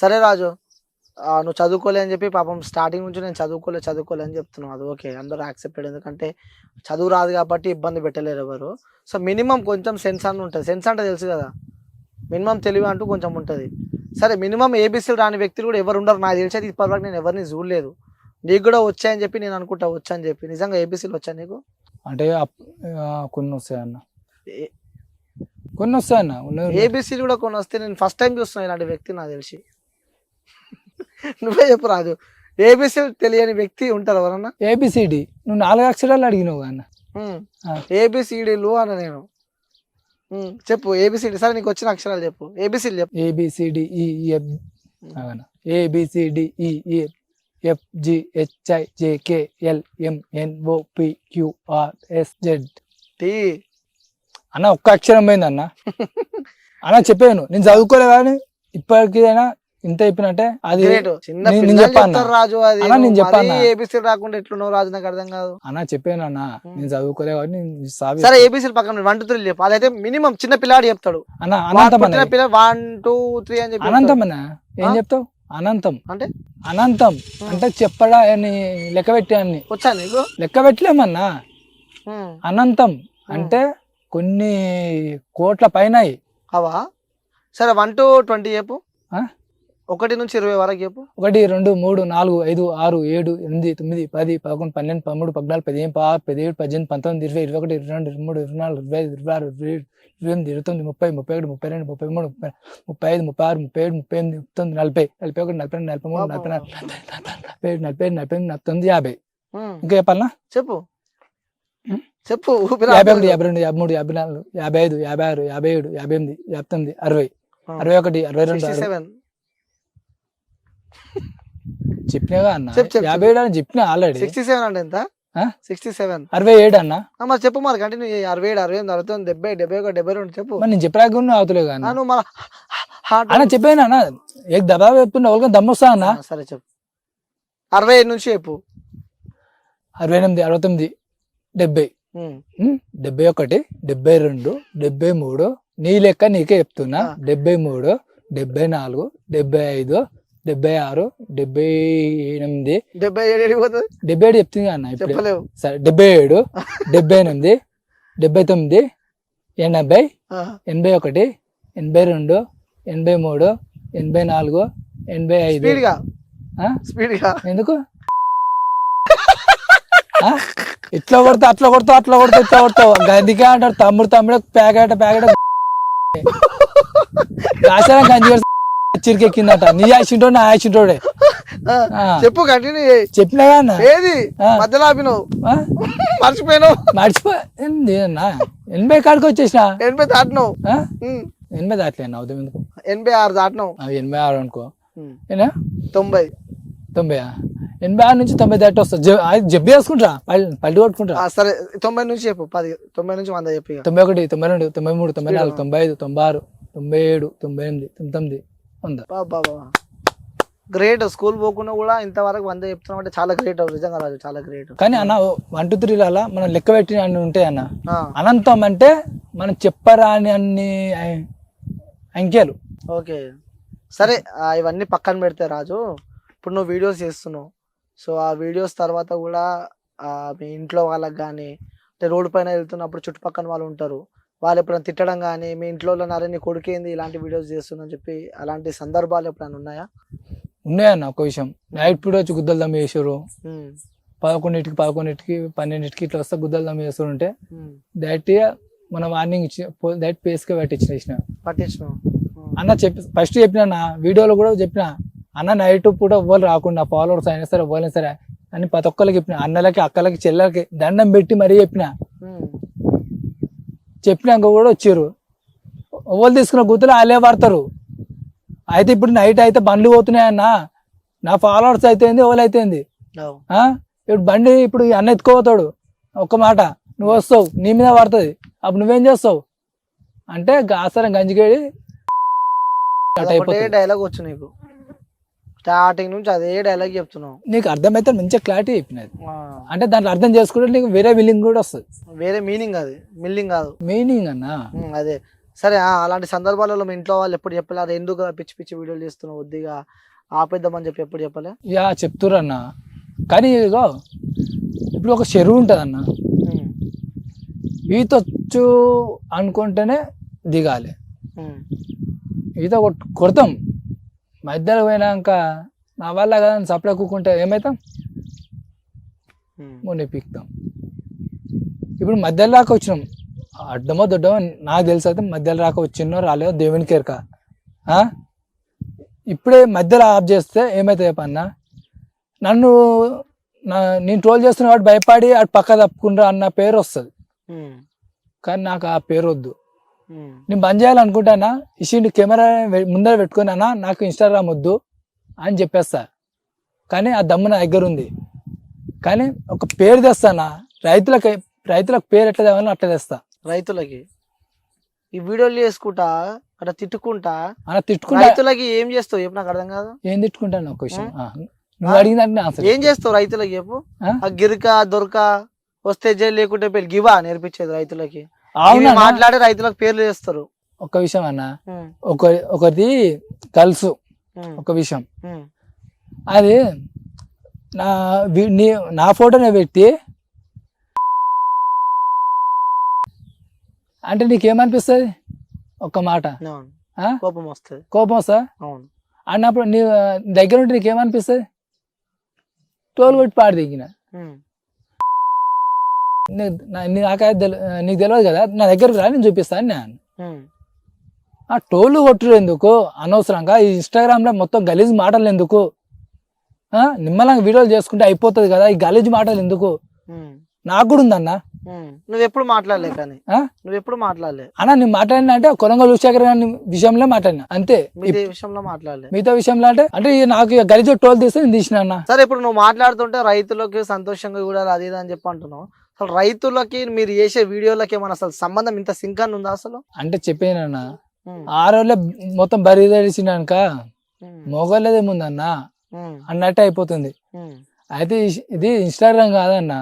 సరే రాజు, నువ్వు చదువుకోలే అని చెప్పి పాపం స్టార్టింగ్ నుంచి నేను చదువుకోలే అని చెప్తున్నావు. అది ఓకే, అందరూ యాక్సెప్టెడ్. ఎందుకంటే చదువు రాదు కాబట్టి ఇబ్బంది పెట్టలేరు ఎవరు. సో మినిమం కొంచెం సెన్స్ అని ఉంటుంది. సెన్స్ అంటే తెలుసు కదా, మినిమం తెలివి అంటూ కొంచెం ఉంటుంది. సరే, మినిమం ఏబీసీలు రాని వ్యక్తులు కూడా ఎవరు ఉండరు నాకు తెలిసేది. ఇప్పటివరకు నేను ఎవరిని చూడలేదు. నీకు కూడా వచ్చాయని చెప్పి నేను అనుకుంటా, వచ్చని చెప్పి. నిజంగా ఏబీసీలు వచ్చా నీకు? అంటే కొన్ని వస్తాయన్న, కొన్ని వస్తాయన్న. ఏబీసీలు కూడా కొన్ని వస్తే నేను ఫస్ట్ టైం చూస్తున్నాను ఇలాంటి వ్యక్తి నాకు తెలిసి. నువ్వే చెప్పు రాజు, ఏబీసీలు తెలియని వ్యక్తి ఉంటారు ఎవరన్నా? ఏబిసిడి నువ్వు 4 అక్షరాలు అడిగినావు అన్న. ఏబిసిడీలు అన్న నేను. చెప్పు ఏబిసిడి. సరే, నీకు వచ్చిన అక్షరాలు చెప్పు, ఏబిసిడి చెప్పు. ABCDEF ABCDEFGHIJKLMNOPQRSZ. టీ అన్న ఒక్క అక్షరం పోయింది అన్న. అన్న చెప్పాను, నేను చదువుకోలే కానీ ఇప్పటికైనా ఇంత చెప్పినట్టే అది చిన్న నేను చెప్పాను రాజు. అది నేను చెప్పాను ఏబిసిడి రాకుండా ఎట్లున్నావు రాజు, నాకు అర్థం కాదు. అన్న. చెప్పాను అన్న, నేను చదువుకోలే కాబట్టి సరే, ఏబిసిడి పక్కన 1 2 3 చెప్పు. అదైతే మినిమం చిన్న పిల్లాడు చెప్తాడు. అన్న అనంతం 1 2 3 అని చెప్పి. అనంతం అన్న ఏం చెప్తావు? అనంతం అంటే అనంతం అంటే చెప్పడా అని లెక్క పెట్టాన్ని వచ్చా నీకు? లెక్క పెట్టలేమన్నా. అనంతం అంటే కొన్ని కోట్ల పైన అవా. సరే, 1 to 20 చెప్పు. 1 నుంచి 20 వరకు చెప్పు. 1 2 3 4 5 6 7 8 9 10 11 12 13 14 15 16 17 18 19 20 21 22 23 24 25 26 27 28 29 30 31 32 33 35 36 37 38 39 40 41 42 43 44 45 49 50. ఇంకా చెప్పాలనా? చెప్పు చెప్పు. 51 52 53 54 55 56 57 58 59 60 61 62 67 చెప్పినాగా అన్న. 57 అని చెప్పిన ఆల్రెడీ. 67 అంటే ఎంత? 67 67 అన్న. మరి చెప్పు, మరి కంటిన్యూ. 67 68 69 70 71 72 చెప్పు. మరి నేను చెప్పాక అవుతులే కానీ అన్న చెప్పాను అన్న. ఏ దబా చెప్తున్నా వాళ్ళకి దమ్మొస్తా అన్న. సరే చెప్పు. 65 నుంచి చెప్పు. 68 69 70 71 72 73 నీ లెక్క నీకే చెప్తున్నా. 73 74 75 76 77 77 చెప్తుంది అన్న. ఇప్పుడు సరే 77 78 79 80 81 82 83 84 85. ఎందుకు ఇట్లా కొడతా అట్లా కొడతావు అట్లా కొడతావు ఇట్లా కొడతావు గందికే అంటారు. తమ్ముడు ప్యాకెట్ ఆశారం గంజి చిరికెక్కిందట. నీ యాక్సిడెంట్ నా యాక్సిడెంట్ చెప్పు, కంటిన్యూ. చెప్పినా అన్న. ఏది మధ్యలో ఆపినావు? మర్చిపోయినావు? మర్చిపోయింది అన్న. 80 కాడికి వచ్చేసిన. 80 దాటినావు? 80 దాటలే అన్న. అవుతాం ఎందుకు? 86 దాటినావు. 86 అనుకో. 90 86 నుంచి 90 దాటి వస్తా. జబ్బు వేసుకుంటా, పల్లి కొట్టుకుంటా. సరే, 90 నుంచి చెప్పు. 90 నుంచి 100 చెప్పి. 91 92 93 94 95 96 97 98 99 100. గ్రేట్. స్కూల్ పోకుండా కూడా ఇంతవరకు 100 చెప్తున్నావు అంటే చాలా గ్రేట్. నిజంగా రాజు, చాలా గ్రేట్. కానీ అన్న 1 2 3 అలా మనం లెక్క పెట్టిన అన్ని ఉంటాయి అన్న. అనంతం అంటే మనం చెప్పరాని అన్ని అంకెలు. ఓకే, సరే, ఇవన్నీ పక్కన పెడితే రాజు, ఇప్పుడు నువ్వు వీడియోస్ చేస్తున్నావు. సో ఆ వీడియోస్ తర్వాత కూడా మీ ఇంట్లో వాళ్ళకి కానీ, అంటే రోడ్డు పైన వెళ్తున్నప్పుడు చుట్టుపక్కల వాళ్ళు ఉంటారు, వాళ్ళు ఎప్పుడైనా తిట్టడం కానీ, మీ ఇంట్లో నరే నీ కొడుకేంది ఇలాంటి వీడియోస్ చేస్తుందని చెప్పి అలాంటి సందర్భాలు ఎప్పుడైనా ఉన్నాయా? ఉన్నాయన్న. ఒక విషయం, నైట్ పూట వచ్చి గుద్దలు దమ్మ చేసారు. 11కి 12కి ఇట్లా వస్తే గుద్దలు దమ్మ చేస్తారు. ఉంటే డైరెక్ట్గా మన వార్నింగ్ ఇచ్చి డైరెక్ట్ పేస్గా పట్టించిన అన్న. ఫస్ట్ చెప్పిన వీడియోలో కూడా చెప్పిన అన్న, నైట్ పూట ఎవ్వరు రాకుండా, ఫాలోవర్స్ అయినా సరే ఎవ్వరైనా సరే అని ప్రతి ఒక్కరికి చెప్పిన. అన్నలకి అక్కలకి చెల్లెలకి దండం పెట్టి మరీ చెప్పినాక కూడా వచ్చారు. ఎవరు తీసుకున్న గుర్తులు వాళ్ళే పడతారు. అయితే ఇప్పుడు నైట్ అయితే బండ్లు పోతున్నాయన్న. నా ఫాలోవర్స్ అయితే ఎవరు అయితే ఇప్పుడు బండి ఇప్పుడు అన్న ఎత్తుకోపోతాడు. ఒక్క మాట నువ్వు వస్తావు, నీ మీద పడుతుంది. అప్పుడు నువ్వేం చేస్తావు అంటే ఆసరం గంజికేడి డైలాగ్ వచ్చు నీకు. స్టార్టింగ్ నుంచి అదే డైలాగ్ చెప్తున్నావు. నీకు అర్థమైతే మంచిగా క్లారిటీ చెప్పినది. అంటే దాంట్లో అర్థం చేసుకుంటే నీకు వేరే విల్లింగ్ కూడా వస్తుంది. వేరే మీనింగ్, అది మిల్లింగ్ కాదు, మీనింగ్ అన్న. అదే సరే అలాంటి సందర్భాలలో మీ ఇంట్లో వాళ్ళు ఎప్పుడు చెప్పలే అది ఎందుకు పిచ్చి పిచ్చి వీడియోలు చేస్తున్నావు వద్దిగా ఆపేద్దామని చెప్పి ఎప్పుడు చెప్పలే? యా చెప్తుర్రు అన్న, కానీ ఇగో ఇప్పుడు ఒక చెరువు ఉంటుంది అన్న, ఈత వచ్చు అనుకుంటేనే దిగాలి. ఈత కొడతాం, మధ్యలో పోయినాక నా వల్ల కదా సప్లై కూకుంటే ఏమవుతాం, మొన్న పీకుతాం. ఇప్పుడు మధ్యలో రాక వచ్చినాం, అడ్డమో దొడ్డమో నాకు తెలుసు అయితే మధ్యలో రాక వచ్చినో రాలేదో దేవునికి ఎరక. ఇప్పుడే మధ్యలో ఆఫ్ చేస్తే ఏమవుతాయి అన్న, నన్ను నేను ట్రోల్ చేస్తున్న వాడు భయపడి అటు పక్క తప్పుకుంటా అన్న పేరు వస్తుంది. కానీ నాకు ఆ పేరు వద్దు. నేను బంద్ చేయాలనుకుంటానా, ఇషిండి కెమెరా ముందర పెట్టుకుని అన్న నాకు ఇన్స్టాగ్రామ్ వద్దు అని చెప్పేస్తా. కానీ ఆ దమ్ము నా దగ్గర ఉంది. కానీ ఒక పేరు తెస్తానా, రైతులకు పేరు ఎట్లా తేవాలో అట్లా తెస్తా. రైతులకి ఈ వీడియోలు చేసుకుంటా అట్లా తిట్టుకుంటా అలా తిట్టుకుంటా. రైతులకి ఏం చేస్తావు చెప్పు, నాకు అర్థం కాదు. ఏం తిట్టుకుంటాను ఒక విషయం, నువ్వు అడిగిందంటే ఆన్సర్. ఏం చేస్తావు రైతులకి చెప్పు? ఆ గిరిక దొరక వస్తే జైలు లేకుంటే పేరు గివా నేర్పించేది రైతులకి. మాట్లాడి రైతులకు పేర్లు చేస్తారు. ఒక విషయం అన్న, ఒకటి కలుసు ఒక విషయం, అది నా ఫోటోనే పెట్టి అంటే నీకేమనిపిస్తుంది? ఒక్క మాట కోపం వస్తుంది. కోపం వస్తా అన్నప్పుడు నీ దగ్గర ఉంటే నీకేమనిపిస్తుంది? తోలు కొట్టి పాడి దిగిన నీకు తెలియదు కదా, నా దగ్గరకు రా నేను చూపిస్తాను నేను. ఆ టోలు కొట్టుడు ఎందుకు అనవసరంగా? ఈ ఇన్స్టాగ్రామ్ లో మొత్తం గలీజ్ మాటలు ఎందుకు? నిమ్మలంగా వీడియోలు చేసుకుంటే అయిపోతుంది కదా, ఈ గలీజ్ మాటలు ఎందుకు? నాకు కూడా ఉందన్న. నువ్వు ఎప్పుడు మాట్లాడలే, కానీ నువ్వు ఎప్పుడు మాట్లాడలే అన్న. నేను మాట్లాడినా అంటే కొరంగల్ శేఖర్ గారి విషయంలో మాట్లాడినా అంతే, విషయంలో మాట్లాడలే. మిగతా విషయంలో అంటే నాకు గలీజ్ టోల్ తీస్తే నేను తీసిన అన్న. సరే, ఇప్పుడు నువ్వు మాట్లాడుతుంటే రైతులకి సంతోషంగా కూడా అది ఇది అని చెప్పి అంటున్నావు. అసలు రైతులకి మీరు చేసే వీడియోలకి ఏమన్నా అసలు సంబంధం ఇంత సింక్ ఉందా అసలు? అంటే చెప్పానన్న, ఆ రోజులే మొత్తం బరి తెరిచినాక మొగలేదేముందన్న అన్నట్టే అయిపోతుంది. అయితే ఇది ఇన్స్టాగ్రామ్ కాదన్న,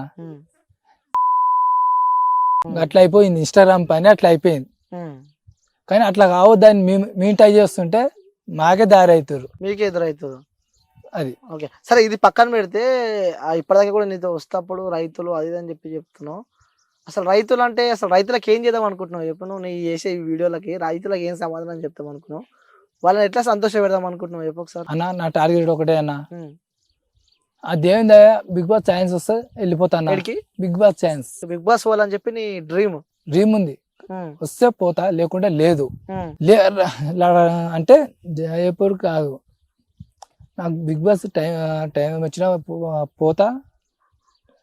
అట్లా అయిపోయింది. ఇన్స్టాగ్రామ్ పని అట్లా అయిపోయింది. కానీ అట్లా కావద్దని మేము ట్రై చేస్తుంటే మాకే దారి అవుతారు, మీకే ఎదురవుతుంది అది. ఓకే, సరే, ఇది పక్కన పెడితే ఇప్పటిదాకా కూడా నీతో వస్తప్పుడు రైతులు అది అని చెప్పి చెప్తున్నావు. అసలు రైతులు అంటే అసలు రైతులకు ఏం చేద్దాం అనుకుంటున్నావు చెప్పు? నువ్వు నీ చేసే వీడియోలకి రైతులకు ఏం సమాధానం చెప్తాం అనుకున్నావు? వాళ్ళని ఎట్లా సంతోష పెడదాం అనుకుంటున్నావు చెప్పు ఒకసారి. అన్న నా టార్గెట్ ఒకటే అన్న, ఆ దేవుని దయ బిగ్ బాస్ ఛాన్స్ వస్తే వెళ్ళిపోతాను. Big boss chance, big boss వాళ్ళని చెప్పి నీ డ్రీమ్ ఉంది. వస్తే పోతా, లేకుంటే లేదు. అంటే జయపూర్ కాదు, నాకు బిగ్ బాస్ టైం వచ్చినా పోతా,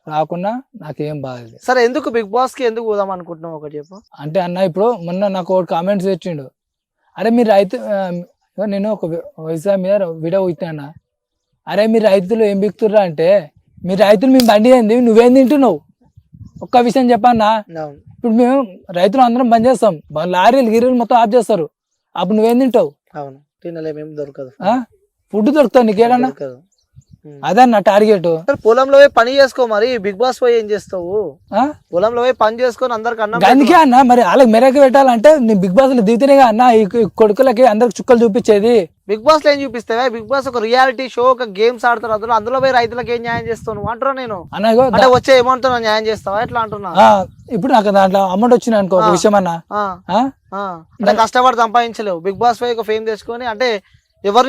రాకున్నా నాకేం బాధ. సరే, ఎందుకు బిగ్ బాస్ కి ఎందుకు పోదాం అనుకుంటున్నావు ఒకటి చెప్పు. అంటే అన్న ఇప్పుడు మొన్న నాకు ఒకటి కామెంట్స్ తెచ్చిండు, అరే మీరు రైతు, నేను ఒక వ్యవసాయం మీద వీడియో ఇచ్చినా, అరే మీరు రైతులు ఏం బిగుతుర్రా అంటే, మీ రైతులు మేము బండి అయింది, నువ్వేం తింటున్నావు? ఒక్క విషయం చెప్పన్నా, ఇప్పుడు మేము రైతులు అందరం బంద్ చేస్తాం, లారీలు గిరీలు మొత్తం ఆఫ్ చేస్తారు, అప్పుడు నువ్వేం తింటావు? అవును, తినలేమేం దొరకదు, ఫుడ్ దొరుకుతావు నీకేడన్నా? అదే నా టార్గెట్. పొలంలో పోయి పని చేసుకో, మరి బిగ్ బాస్ పోయి ఏం చేస్తావు? పొలంలో పోయి పని చేసుకొని అందరికి అన్న. అందుకే అన్న, మరి వాళ్ళకి మెరక పెట్టాలంటే నేను బిగ్ బాస్ లో దిగుతేనేగా అన్న ఈ కొడుకులకి అందరికి చుక్కలు చూపించేది. బిగ్ బాస్ లో ఏం చూపిస్తావా? బిగ్ బాస్ ఒక రియాలిటీ షో, ఒక గేమ్స్ ఆడుతారు, అందులో పోయి రైతులకు ఏం న్యాయం చేస్తావు నువ్వు అంటున్నా? నేను అంటే వచ్చే అమౌంట్ తో న్యాయం చేస్తావా ఎట్లా అంటున్నా? ఇప్పుడు నాకు దాంట్లో అమౌంట్ వచ్చింది అనుకో, ఒక విషయం అన్న, కష్టపడి సంపాదించలేవు, బిగ్ బాస్ పోయి ఒక ఫేమ్ తెచ్చుకొని అంటే ఎవరు